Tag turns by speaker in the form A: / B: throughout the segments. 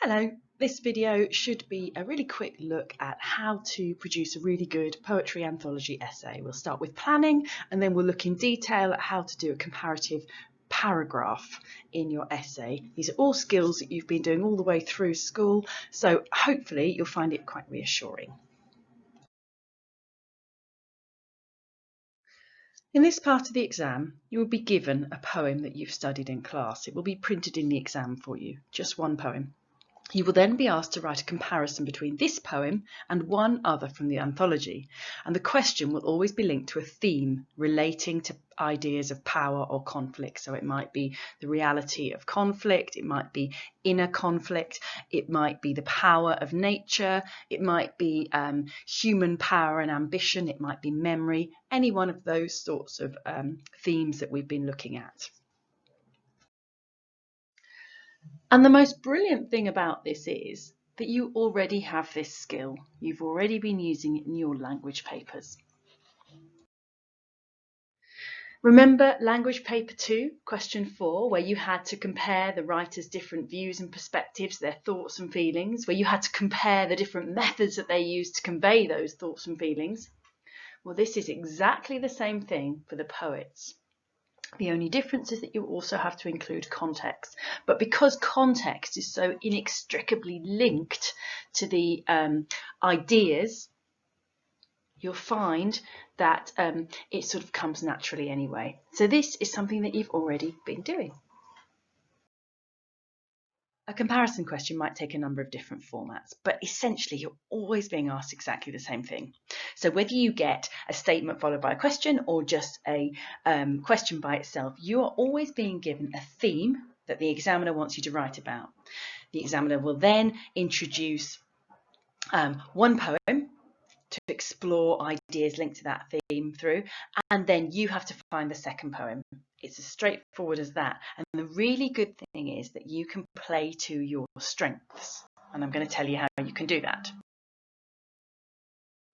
A: Hello, this video should be a really quick look at how to produce a really good poetry anthology essay. We'll start with planning and then we'll look in detail at how to do a comparative paragraph in your essay. These are all skills that you've been doing all the way through school, so hopefully you'll find it quite reassuring. In this part of the exam, you will be given a poem that you've studied in class. It will be printed in the exam for you, just one poem. You will then be asked to write a comparison between this poem and one other from the anthology, and the question will always be linked to a theme relating to ideas of power or conflict. So it might be the reality of conflict, it might be inner conflict, it might be the power of nature, it might be human power and ambition, it might be memory, any one of those sorts of themes that we've been looking at. And the most brilliant thing about this is that you already have this skill. You've already been using it in your language papers. Remember language paper 2, question 4, where you had to compare the writer's different views and perspectives, their thoughts and feelings, where you had to compare the different methods that they used to convey those thoughts and feelings? Well, this is exactly the same thing for the poets. The only difference is that you also have to include context. But because context is so inextricably linked to the ideas, you'll find that it sort of comes naturally anyway. So this is something that you've already been doing. A comparison question might take a number of different formats, but essentially you're always being asked exactly the same thing. So whether you get a statement followed by a question or just a question by itself, you are always being given a theme that the examiner wants you to write about. The examiner will then introduce one poem to explore ideas linked to that theme through, and then you have to find the second poem. It's as straightforward as that. And the really good thing is that you can play to your strengths. And I'm going to tell you how you can do that.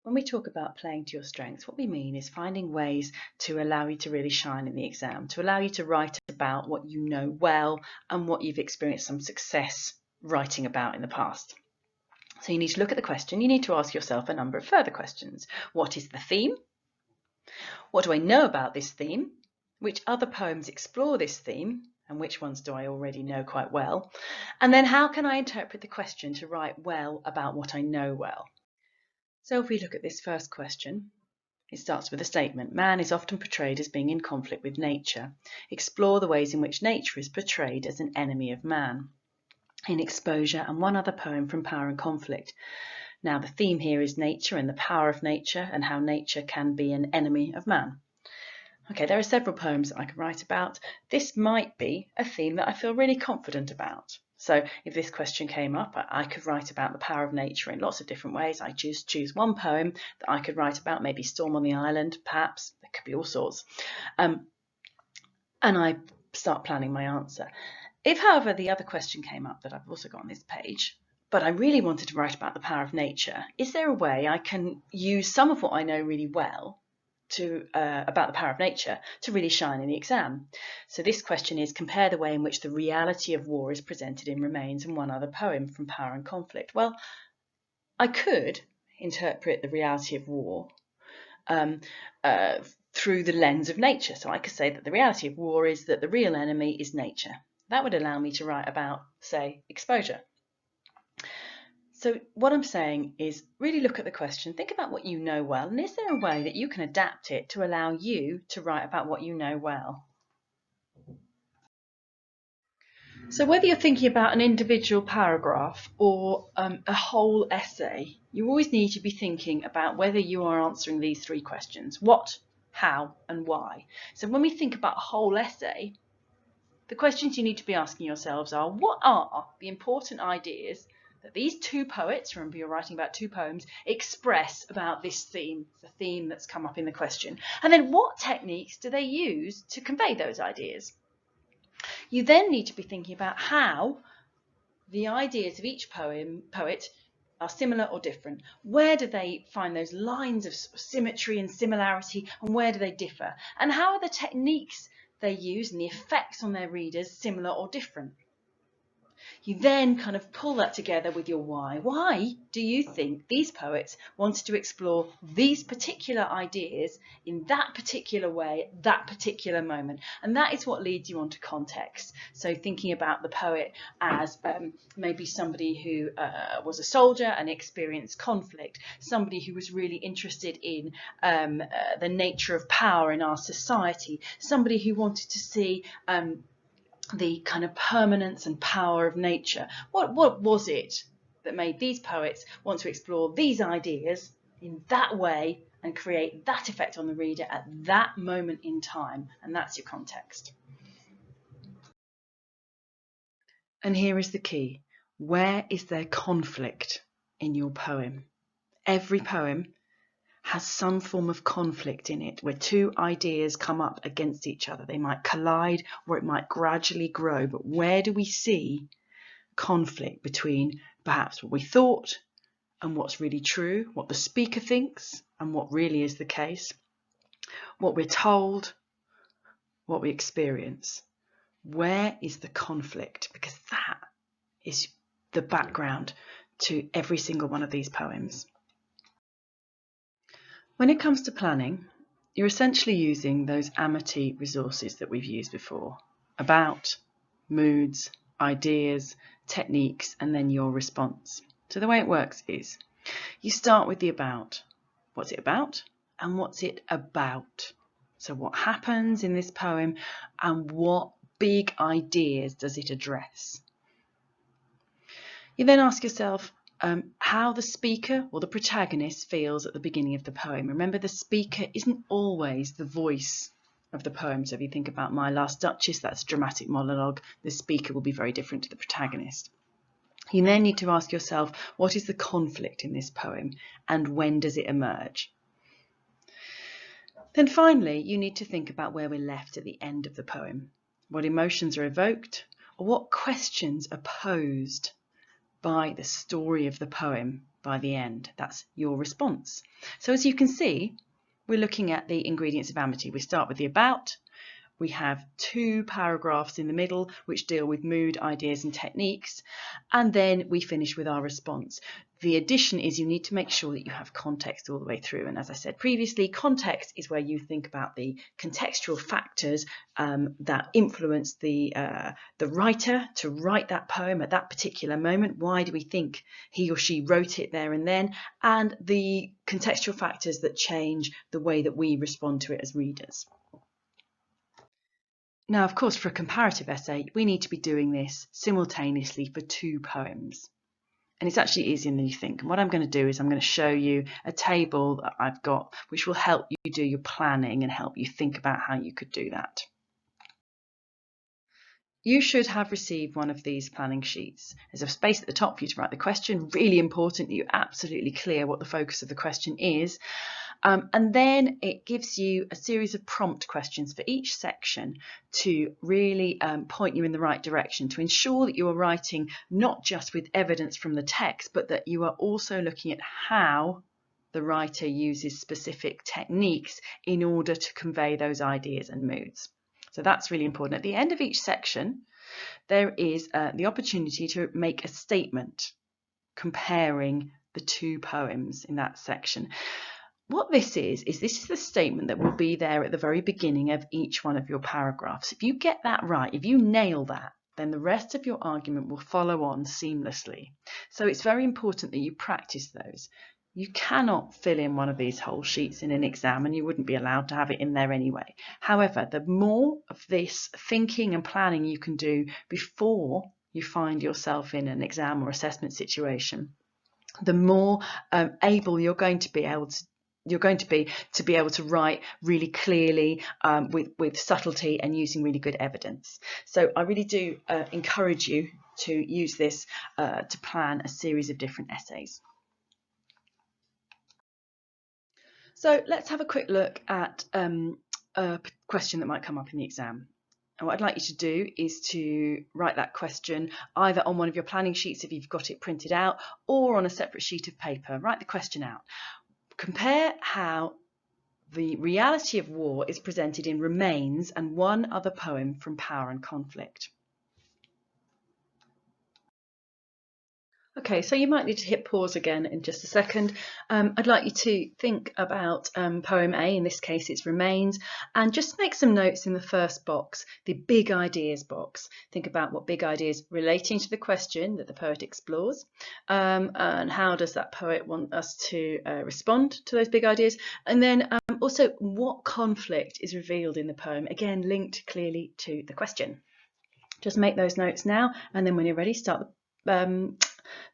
A: When we talk about playing to your strengths, what we mean is finding ways to allow you to really shine in the exam, to allow you to write about what you know well and what you've experienced some success writing about in the past. So you need to look at the question. You need to ask yourself a number of further questions. What is the theme? What do I know about this theme? Which other poems explore this theme? And which ones do I already know quite well? And then how can I interpret the question to write well about what I know well? So if we look at this first question, it starts with a statement. Man is often portrayed as being in conflict with nature. Explore the ways in which nature is portrayed as an enemy of man. In Exposure, and one other poem from Power and Conflict. Now the theme here is nature and the power of nature and how nature can be an enemy of man. Okay, there are several poems that I could write about. This might be a theme that I feel really confident about. So if this question came up, I could write about the power of nature in lots of different ways. I just choose one poem that I could write about, maybe Storm on the Island, perhaps. There could be all sorts. And I start planning my answer. If, however, the other question came up that I've also got on this page, but I really wanted to write about the power of nature, is there a way I can use some of what I know really well about the power of nature to really shine in the exam? So this question is, compare the way in which the reality of war is presented in Remains and one other poem from Power and Conflict. Well, I could interpret the reality of war through the lens of nature. So I could say that the reality of war is that the real enemy is nature. That would allow me to write about, say, exposure. So what I'm saying is really look at the question, think about what you know well, and is there a way that you can adapt it to allow you to write about what you know well? So whether you're thinking about an individual paragraph or a whole essay, you always need to be thinking about whether you are answering these three questions: what, how, and why. So when we think about a whole essay, the questions you need to be asking yourselves are, what are the important ideas that these two poets, remember you're writing about two poems, express about this theme, the theme that's come up in the question? And then what techniques do they use to convey those ideas? You then need to be thinking about how the ideas of each poet are similar or different. Where do they find those lines of symmetry and similarity, and where do they differ? And how are the techniques they use and the effects on their readers similar or different? You then kind of pull that together with your why. Why do you think these poets wanted to explore these particular ideas in that particular way, at that particular moment? And that is what leads you on to context. So thinking about the poet as maybe somebody who was a soldier and experienced conflict, somebody who was really interested in the nature of power in our society, somebody who wanted to see the kind of permanence and power of nature. What was it that made these poets want to explore these ideas in that way and create that effect on the reader at that moment in time? And that's your context. And here is the key. Where is there conflict in your poem? Every poem has some form of conflict in it, where two ideas come up against each other. They might collide or it might gradually grow, but where do we see conflict between perhaps what we thought and what's really true, what the speaker thinks and what really is the case, what we're told, what we experience? Where is the conflict? Because that is the background to every single one of these poems. When it comes to planning, you're essentially using those Amity resources that we've used before: about, moods, ideas, techniques, and then your response. So the way it works is you start with the about. What's it about? And what's it about? So what happens in this poem and what big ideas does it address? You then ask yourself how the speaker or the protagonist feels at the beginning of the poem. Remember, the speaker isn't always the voice of the poem. So if you think about My Last Duchess, that's a dramatic monologue. The speaker will be very different to the protagonist. You then need to ask yourself, what is the conflict in this poem and when does it emerge? Then finally, you need to think about where we're left at the end of the poem. What emotions are evoked, or what questions are posed by the story of the poem by the end. That's your response. So as you can see, we're looking at the ingredients of Amity. We start with the about. We have 2 paragraphs in the middle which deal with mood, ideas and techniques, and then we finish with our response. The addition is you need to make sure that you have context all the way through, and as I said previously, context is where you think about the contextual factors that influence the writer to write that poem at that particular moment. Why do we think he or she wrote it there and then? And the contextual factors that change the way that we respond to it as readers. Now, of course, for a comparative essay, we need to be doing this simultaneously for 2 poems. And it's actually easier than you think. And what I'm going to do is I'm going to show you a table that I've got, which will help you do your planning and help you think about how you could do that. You should have received one of these planning sheets. There's a space at the top for you to write the question. Really important that you're absolutely clear what the focus of the question is. And then it gives you a series of prompt questions for each section to really point you in the right direction, to ensure that you are writing not just with evidence from the text, but that you are also looking at how the writer uses specific techniques in order to convey those ideas and moods. So that's really important. At the end of each section, there is the opportunity to make a statement comparing the 2 poems in that section. What this is the statement that will be there at the very beginning of each one of your paragraphs. If you get that right, if you nail that, then the rest of your argument will follow on seamlessly. So it's very important that you practice those. You cannot fill in one of these whole sheets in an exam, and you wouldn't be allowed to have it in there anyway. However, the more of this thinking and planning you can do before you find yourself in an exam or assessment situation, the more able you're going to be able to write really clearly with subtlety and using really good evidence. So I really do encourage you to use this to plan a series of different essays. So let's have a quick look at a question that might come up in the exam. And what I'd like you to do is to write that question either on one of your planning sheets if you've got it printed out, or on a separate sheet of paper. Write the question out. Compare how the reality of war is presented in Remains and one other poem from Power and Conflict. Okay, so you might need to hit pause again in just a second. I'd like you to think about poem A, in this case it's Remains, and just make some notes in the first box, the big ideas box. Think about what big ideas relating to the question that the poet explores, and how does that poet want us to respond to those big ideas, and then also what conflict is revealed in the poem, again linked clearly to the question. Just make those notes now, and then when you're ready, start the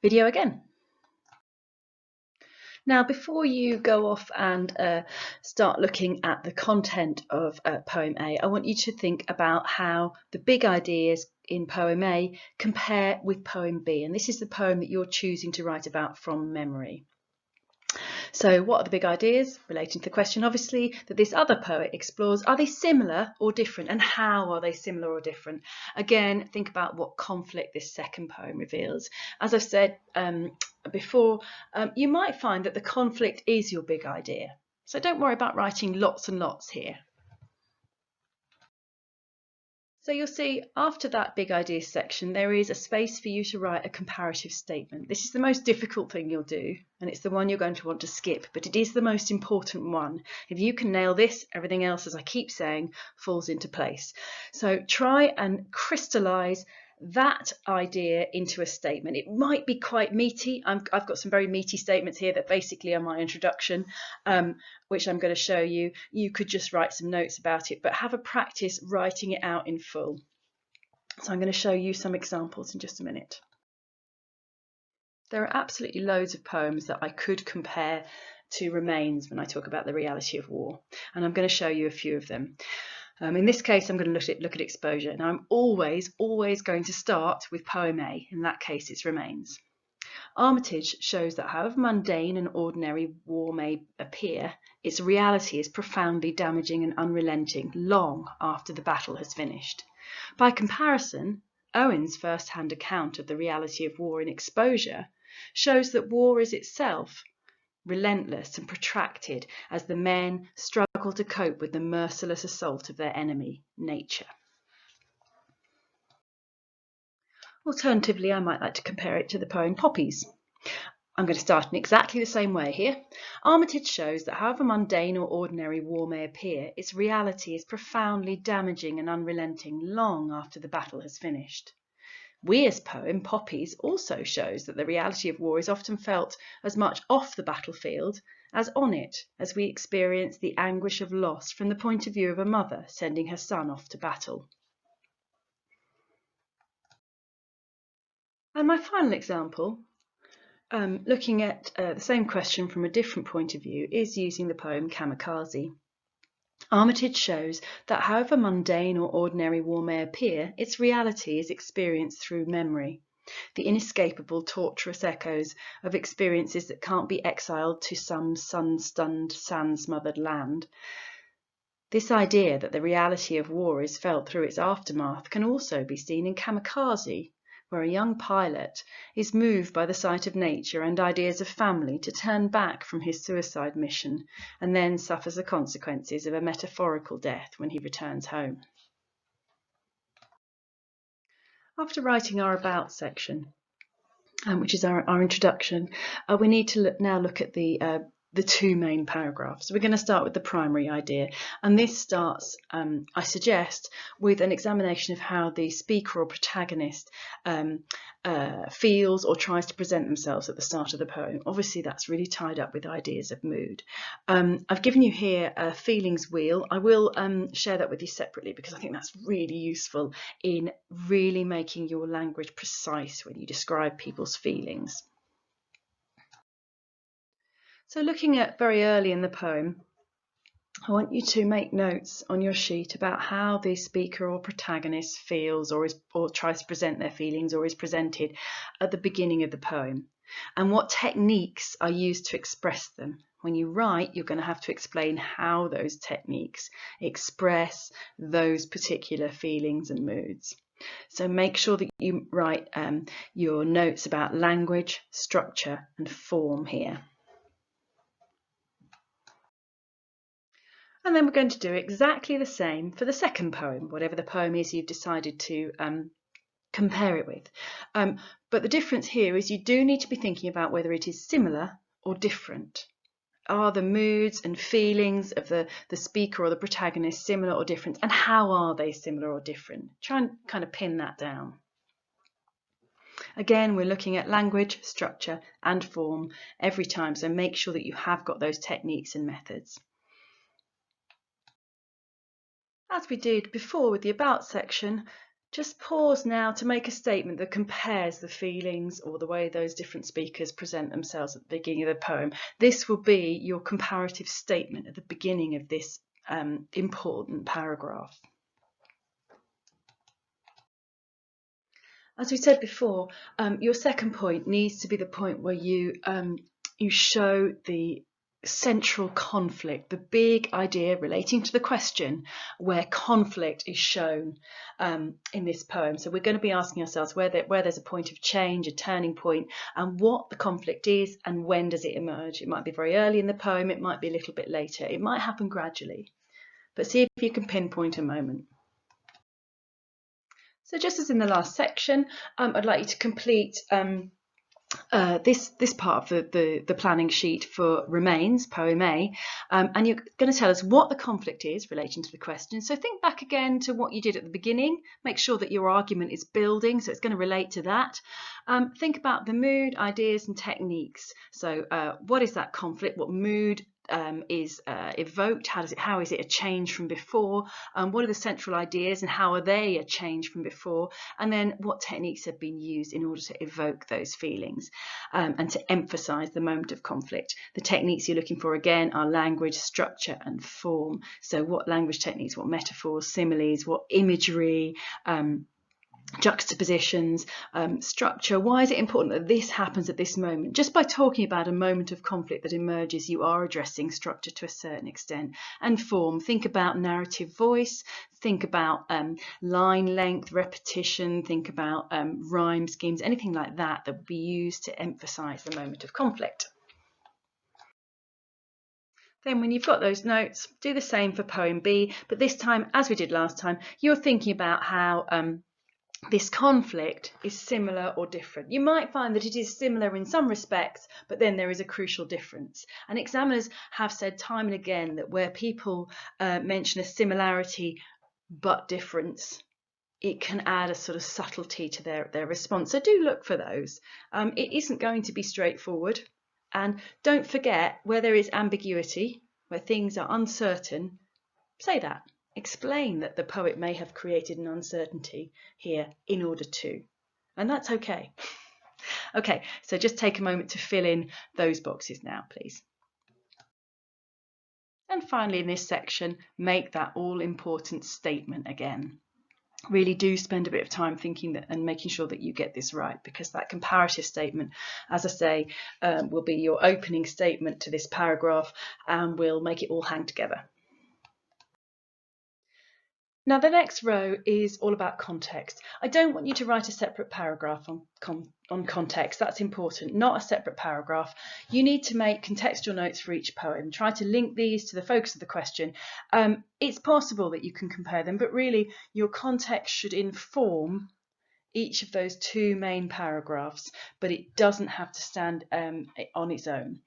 A: video again. Now, before you go off and start looking at the content of poem A, I want you to think about how the big ideas in poem A compare with poem B, and this is the poem that you're choosing to write about from memory. So what are the big ideas relating to the question, obviously, that this other poet explores? Are they similar or different, and how are they similar or different? Again, think about what conflict this second poem reveals. As I've said before, you might find that the conflict is your big idea. So don't worry about writing lots and lots here. So you'll see after that big ideas section, there is a space for you to write a comparative statement. This is the most difficult thing you'll do, and it's the one you're going to want to skip, but it is the most important one. If you can nail this, everything else, as I keep saying, falls into place. So try and crystallize that idea into a statement. It might be quite meaty. I've got some very meaty statements here that basically are my introduction, which I'm going to show you. You could just write some notes about it, but have a practice writing it out in full. So I'm going to show you some examples in just a minute. There are absolutely loads of poems that I could compare to Remains when I talk about the reality of war, and I'm going to show you a few of them. In this case, I'm going to look at exposure. Now, I'm always going to start with poem A. In that case, it's Remains. Armitage shows that however mundane and ordinary war may appear, its reality is profoundly damaging and unrelenting long after the battle has finished. By comparison, Owen's first-hand account of the reality of war in Exposure shows that war is itself relentless and protracted as the men struggle to cope with the merciless assault of their enemy, nature. Alternatively, I might like to compare it to the poem Poppies. I'm going to start in exactly the same way here. Armitage shows that however mundane or ordinary war may appear, its reality is profoundly damaging and unrelenting long after the battle has finished. Weir's poem, Poppies, also shows that the reality of war is often felt as much off the battlefield as on it, as we experience the anguish of loss from the point of view of a mother sending her son off to battle. And my final example, looking at the same question from a different point of view, is using the poem Kamikaze. Armitage shows that however mundane or ordinary war may appear, its reality is experienced through memory, the inescapable torturous echoes of experiences that can't be exiled to some sun-stunned, sand-smothered land. This idea that the reality of war is felt through its aftermath can also be seen in Kamikaze, where a young pilot is moved by the sight of nature and ideas of family to turn back from his suicide mission, and then suffers the consequences of a metaphorical death when he returns home. After writing our About section, which is our introduction, we need to now look at the two main paragraphs. So we're going to start with the primary idea, and this starts, I suggest, with an examination of how the speaker or protagonist feels or tries to present themselves at the start of the poem. Obviously that's really tied up with ideas of mood. I've given you here a feelings wheel. I will share that with you separately because I think that's really useful in really making your language precise when you describe people's feelings. So looking at very early in the poem, I want you to make notes on your sheet about how the speaker or protagonist feels or tries to present their feelings or is presented at the beginning of the poem, and what techniques are used to express them. When you write, you're going to have to explain how those techniques express those particular feelings and moods. So make sure that you write your notes about language, structure, and form here. And then we're going to do exactly the same for the second poem, whatever the poem is you've decided to compare it with. But the difference here is you do need to be thinking about whether it is similar or different. Are the moods and feelings of the speaker or the protagonist similar or different? And how are they similar or different? Try and kind of pin that down. Again, we're looking at language, structure and form every time, so make sure that you have got those techniques and methods. As we did before with the about section, just pause now to make a statement that compares the feelings or the way those different speakers present themselves at the beginning of the poem. This will be your comparative statement at the beginning of this important paragraph. As we said before, your second point needs to be the point where you show the central conflict, the big idea relating to the question, where conflict is shown in this poem. So we're going to be asking ourselves where there's a point of change, a turning point, and what the conflict is and when does it emerge. It might be very early in the poem, it might be a little bit later, it might happen gradually, but see if you can pinpoint a moment. So just as in the last section, I'd like you to complete this part of the planning sheet for Remains, Poem A, and you're going to tell us what the conflict is relating to the question. So think back again to what you did at the beginning. Make sure that your argument is building, so it's going to relate to that. Think about the mood, ideas and techniques. So what is that conflict? What mood is evoked? How is it a change from before? What are the central ideas and how are they a change from before? And then what techniques have been used in order to evoke those feelings and to emphasize the moment of conflict. The techniques you're looking for again are language, structure and form. So what language techniques, what metaphors, similes, what imagery, juxtapositions, structure. Why is it important that this happens at this moment? Just by talking about a moment of conflict that emerges, you are addressing structure to a certain extent. And form, think about narrative voice, think about line length, repetition, think about rhyme schemes, anything like that that would be used to emphasize the moment of conflict. Then when you've got those notes, do the same for poem B, but this time, as we did last time, you're thinking about how this conflict is similar or different. You might find that it is similar in some respects, but then there is a crucial difference. And examiners have said time and again that where people mention a similarity but difference, it can add a sort of subtlety to their response. So do look for those. It isn't going to be straightforward. And don't forget, where there is ambiguity, where things are uncertain, say that. Explain that the poet may have created an uncertainty here in order to, and that's okay. Okay, so just take a moment to fill in those boxes now, please. And finally, in this section, make that all-important statement again. Really do spend a bit of time thinking that and making sure that you get this right, because that comparative statement, as I say, will be your opening statement to this paragraph and will make it all hang together. Now the next row is all about context. I don't want you to write a separate paragraph on context. That's important, not a separate paragraph. You need to make contextual notes for each poem. Try to link these to the focus of the question. It's possible that you can compare them, but really your context should inform each of those two main paragraphs, but it doesn't have to stand on its own.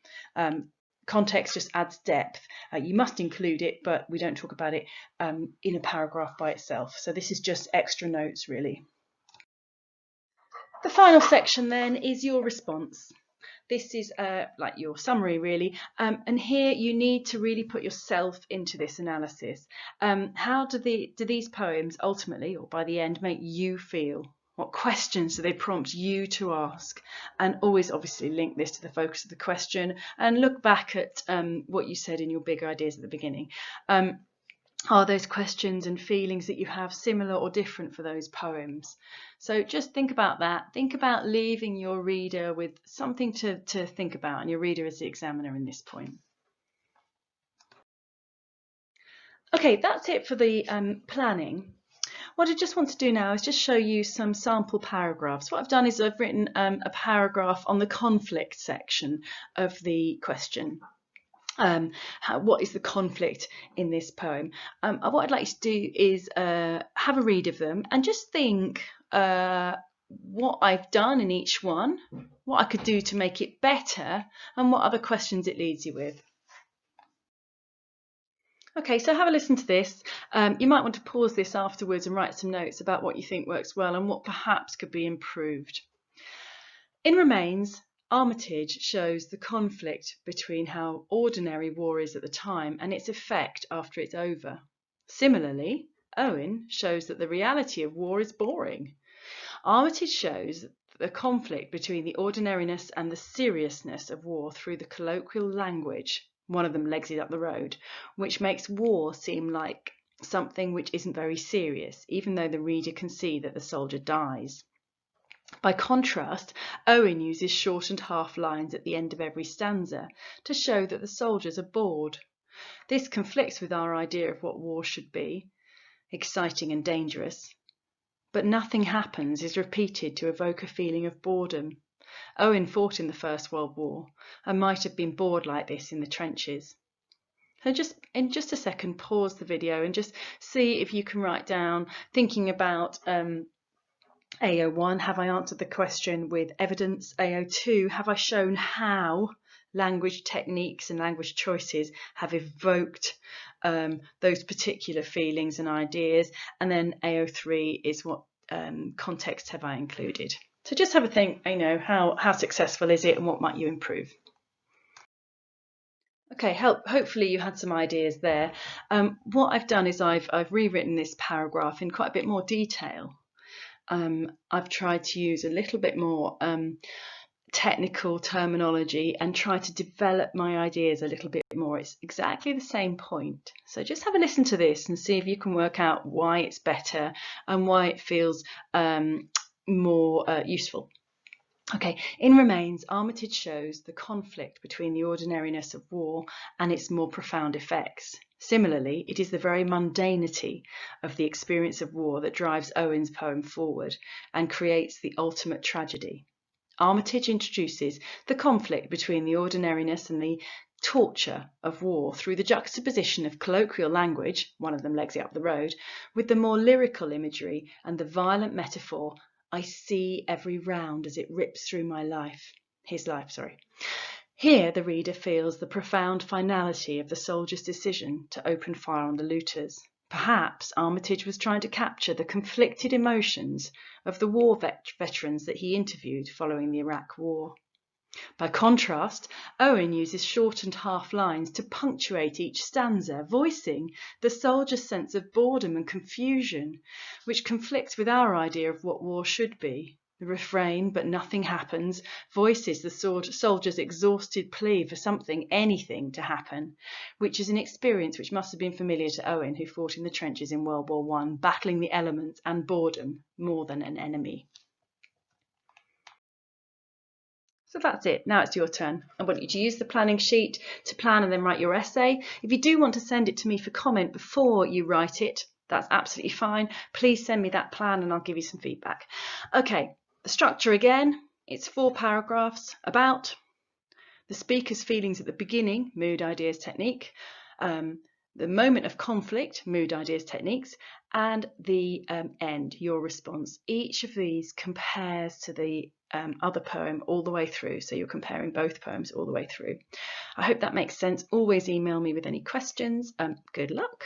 A: Context just adds depth. You must include it, but we don't talk about it in a paragraph by itself. So this is just extra notes, really. The final section then is your response. This is like your summary, really. And here you need to really put yourself into this analysis. How do these poems ultimately, or by the end, make you feel? What questions do they prompt you to ask? And always obviously link this to the focus of the question and look back at what you said in your big ideas at the beginning. Are those questions and feelings that you have similar or different for those poems? So just think about that. Think about leaving your reader with something to think about, and your reader is the examiner in this point. Okay, that's it for the planning. What I just want to do now is just show you some sample paragraphs. What I've done is I've written a paragraph on the conflict section of the question. What is the conflict in this poem? What I'd like you to do is have a read of them and just think what I've done in each one, what I could do to make it better, and what other questions it leaves you with. Okay, so have a listen to this. You might want to pause this afterwards and write some notes about what you think works well and what perhaps could be improved. In Remains, Armitage shows the conflict between how ordinary war is at the time and its effect after it's over. Similarly, Owen shows that the reality of war is boring. Armitage shows the conflict between the ordinariness and the seriousness of war through the colloquial language, one of them legs it up the road, which makes war seem like something which isn't very serious, even though the reader can see that the soldier dies. By contrast, Owen uses shortened half lines at the end of every stanza to show that the soldiers are bored. This conflicts with our idea of what war should be, exciting and dangerous. But nothing happens is repeated to evoke a feeling of boredom. Owen fought in the First World War and might have been bored like this in the trenches. So in just a second, pause the video and just see if you can write down, thinking about AO1, have I answered the question with evidence? AO2, have I shown how language techniques and language choices have evoked those particular feelings and ideas? And then AO3 is what context have I included? So just have a think, how successful is it and what might you improve? Okay, hopefully you had some ideas there. What I've done is I've rewritten this paragraph in quite a bit more detail. I've tried to use a little bit more technical terminology and try to develop my ideas a little bit more. It's exactly the same point. So just have a listen to this and see if you can work out why it's better and why it feels more useful. Okay, in Remains, Armitage shows the conflict between the ordinariness of war and its more profound effects. Similarly, it is the very mundanity of the experience of war that drives Owen's poem forward and creates the ultimate tragedy. Armitage introduces the conflict between the ordinariness and the torture of war through the juxtaposition of colloquial language, one of them legs it up the road, with the more lyrical imagery and the violent metaphor, I see every round as it rips through my life, his life, sorry. Here the reader feels the profound finality of the soldier's decision to open fire on the looters. Perhaps Armitage was trying to capture the conflicted emotions of the war veterans that he interviewed following the Iraq War. By contrast, Owen uses shortened half lines to punctuate each stanza, voicing the soldier's sense of boredom and confusion, which conflicts with our idea of what war should be. The refrain, but nothing happens, voices the soldier's exhausted plea for something, anything, to happen, which is an experience which must have been familiar to Owen, who fought in the trenches in World War I, battling the elements and boredom more than an enemy. So that's it. Now it's your turn. I want you to use the planning sheet to plan and then write your essay. If you do want to send it to me for comment before you write it, that's absolutely fine. Please send me that plan and I'll give you some feedback. Okay, the structure again, it's 4 paragraphs about the speaker's feelings at the beginning, mood, ideas, technique, the moment of conflict, mood, ideas, techniques, and the end, your response. Each of these compares to the other poem all the way through, so you're comparing both poems all the way through. I hope that makes sense. Always email me with any questions. Good luck.